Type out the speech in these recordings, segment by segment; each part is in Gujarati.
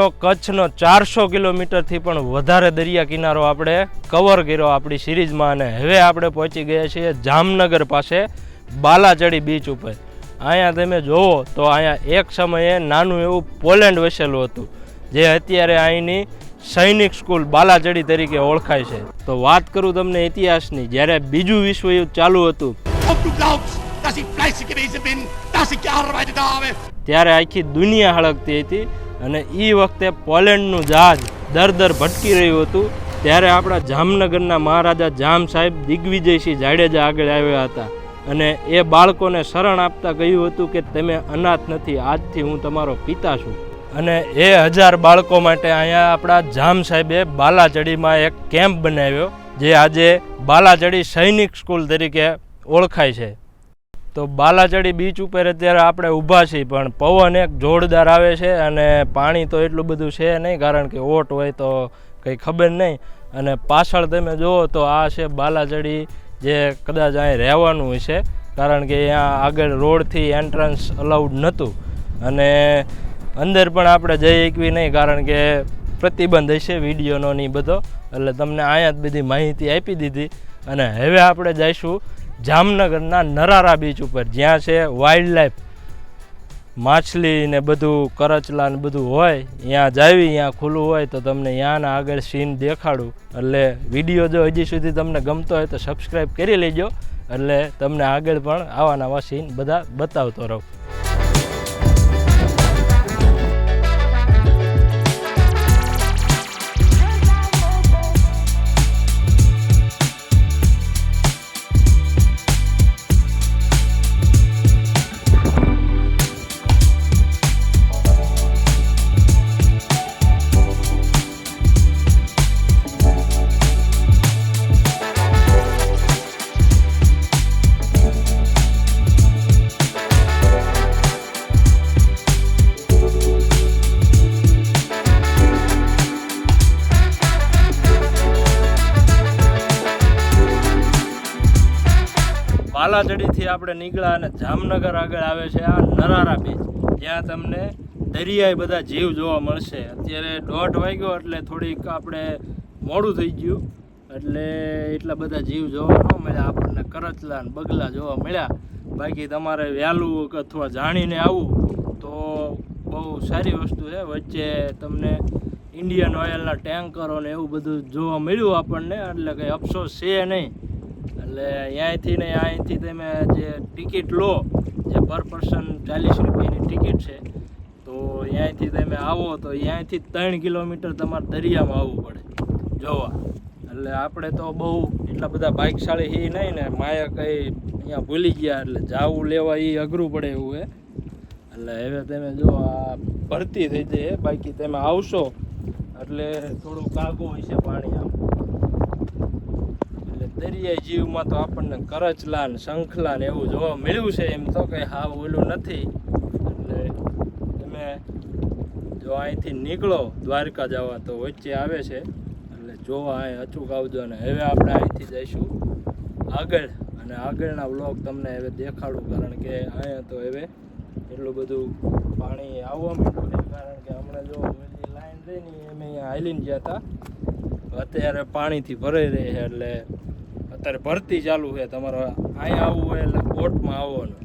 મિત્રો કચ્છનો 400 કિલોમીટરથી પણ વધારે દરિયા કિનારો આપણે કવર કર્યો આપણી સિરીઝમાં, અને હવે આપણે પહોંચી ગયા છીએ જામનગર પાસે બાલાચડી બીચ ઉપર. અહીંયા તમે જોવો તો અહીંયા એક સમયે નાનું એવું પોલેન્ડ વસેલું હતું, જે અત્યારે અહીંની સૈનિક સ્કૂલ બાલાચડી તરીકે ઓળખાય છે. તો વાત કરું તમને ઇતિહાસની, જ્યારે બીજું વિશ્વયુદ્ધ ચાલુ હતું ત્યારે આખી દુનિયા હળગતી હતી, અને એ વખતે પોલેન્ડનું જહાજ દર ભટકી રહ્યું હતું. ત્યારે આપણા જામનગરના મહારાજા જામ સાહેબ દિગ્વિજયસિંહ જાડેજા આગળ આવ્યા હતા, અને એ બાળકોને શરણ આપતા કહ્યું હતું કે તમે અનાથ નથી, આજથી હું તમારો પિતા છું. અને એ 1000 બાળકો માટે અહીંયા આપણા જામ સાહેબે બાલાચડીમાં એક કેમ્પ બનાવ્યો, જે આજે બાલાચડી સૈનિક સ્કૂલ તરીકે ઓળખાય છે. તો બાલાચડી બીચ ઉપર અત્યારે આપણે ઊભા છીએ, પણ પવન એક જોરદાર આવે છે, અને પાણી તો એટલું બધું છે નહીં, કારણ કે ઓટ હોય તો કંઈ ખબર નહીં. અને પાછળ તમે જુઓ તો આ છે બાલાચડી, જે કદાચ અહીં રહેવાનું હોય છે, કારણ કે અહીંયા આગળ રોડથી એન્ટ્રન્સ અલાઉડ નહોતું, અને અંદર પણ આપણે જઈ શકવી નહીં, કારણ કે પ્રતિબંધ હશે વિડીયોનો નહીં બધો, એટલે તમને અહીંયા જ બધી માહિતી આપી દીધી. અને હવે આપણે જઈશું જામનગરના નરારા બીચ ઉપર, જ્યાં છે વાઇલ્ડ લાઈફ, માછલી ને બધું, કરચલા ને બધું હોય. ત્યાં જાવી, ત્યાં ખુલ્લું હોય તો તમને ત્યાંના આગળ સીન દેખાડું. એટલે વિડીયો જો હજી સુધી તમને ગમતો હોય તો સબસ્ક્રાઈબ કરી લેજો, એટલે તમને આગળ પણ આવા નવા સીન બધા બતાવતો રહું. બાલાચડીથી આપણે નીકળ્યા અને જામનગર આગળ આવે છે આ નરારા બીચ, જ્યાં તમને દરિયાઈ બધા જીવ જોવા મળશે. અત્યારે 1:30 વાગ્યો એટલે થોડીક આપણે મોડું થઈ ગયું, એટલે એટલા બધા જીવ જોવા ન મળ્યા આપણને. કરચલા ને બગલા જોવા મળ્યા. બાકી તમારે વહેલું અથવા જાણીને આવવું તો બહુ સારી વસ્તુ છે. વચ્ચે તમને ઇન્ડિયન ઓઇલના ટેન્કરો ને એવું બધું જોવા મળ્યું આપણને, એટલે કંઈ અફસોસ છે નહીં. એટલે અહીંયાથી ને અહીંથી તમે જે ટિકિટ લો, જે પર પર્સન 40 રૂપિયાની ટિકિટ છે, તો અહીંયાથી તમે આવો તો અહીંયાથી 3 કિલોમીટર તમારે દરિયામાં આવવું પડે જોવા. એટલે આપણે તો બહુ એટલા બધા બાઇકશાળી હી નહીં ને, માયા કંઈ અહીંયા ભૂલી ગયા, એટલે જાવું લેવા એ અઘરું પડે એવું છે. એટલે હવે તમે જો આ ભરતી થઈ જાય, બાકી તમે આવશો એટલે થોડું કાગું હોય છે પાણી આમ. દરિયાઈ જીવમાં તો આપણને કરચલા ને શંખલા ને એવું જોવા મળ્યું છે, એમ તો કંઈ હાવ ઓલું નથી. એટલે તમે જો અહીંથી નીકળો દ્વારકા જવા તો વચ્ચે આવે છે, એટલે જોવા અહીં અચૂક આવજો. અને હવે આપણે અહીંથી જઈશું આગળ, અને આગળના વ્લોગ તમને હવે દેખાડું, કારણ કે અહીંયા તો હવે એટલું બધું પાણી આવવા માંડ્યું છે, કારણ કે હમણાં જો લાઈન રહી ને એમ અહીંયા હાલીને ગયા હતા, અત્યારે પાણીથી ભરાઈ રહી છે. એટલે અત્યારે ભરતી ચાલુ છે, તમારે અહીંયા આવવું હોય એટલે બોટમાં આવવાનું.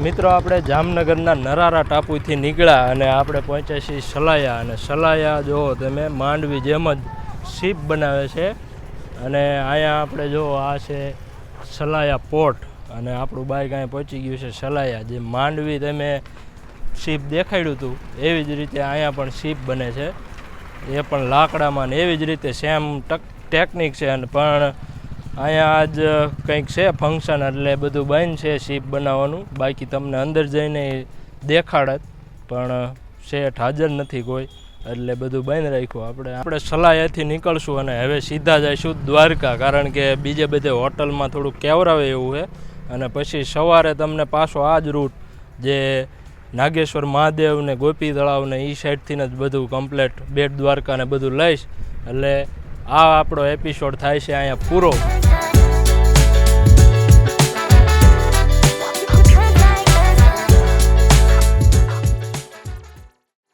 મિત્રો આપણે જામનગરના નરારા ટાપુથી નીકળ્યા અને આપણે પહોંચ્યા છીએ સલાયા. અને સલાયા જો તમે માંડવી જેમ જ શીપ બનાવે છે. અને અહીંયા આપણે જો આ છે સલાયા પોર્ટ, અને આપણું બાઇક અહીંયા પહોંચી ગયું છે સલાયા. જે માંડવી તમે શીપ દેખાડ્યું હતું એવી જ રીતે અહીંયા પણ શીપ બને છે. એ પણ લાકડામાં ને એવી જ રીતે સેમ ટેકનિક છે. અને પણ અહીંયા આજ કંઈક છે ફંક્શન, એટલે બધું બંધ છે શીપ બનાવવાનું. બાકી તમને અંદર જઈને દેખાડત, પણ શેઠ હાજર નથી કોઈ, એટલે બધું બંધ રાખ્યું. આપણે સલાયાથી નીકળશું અને હવે સીધા જઈશું દ્વારકા, કારણ કે બીજે બધે હોટલમાં થોડું કેવરાવે એવું છે. અને પછી સવારે તમને પાછો આ જ રૂટ જે નાગેશ્વર મહાદેવ ને ગોપી તળાવ ને એ સાઈડથી જ બધું કમ્પ્લેટ બેટ દ્વારકા ને બધું લઈશ. એટલે આ આપણો એપિસોડ થાય છે અહીંયા પૂરો.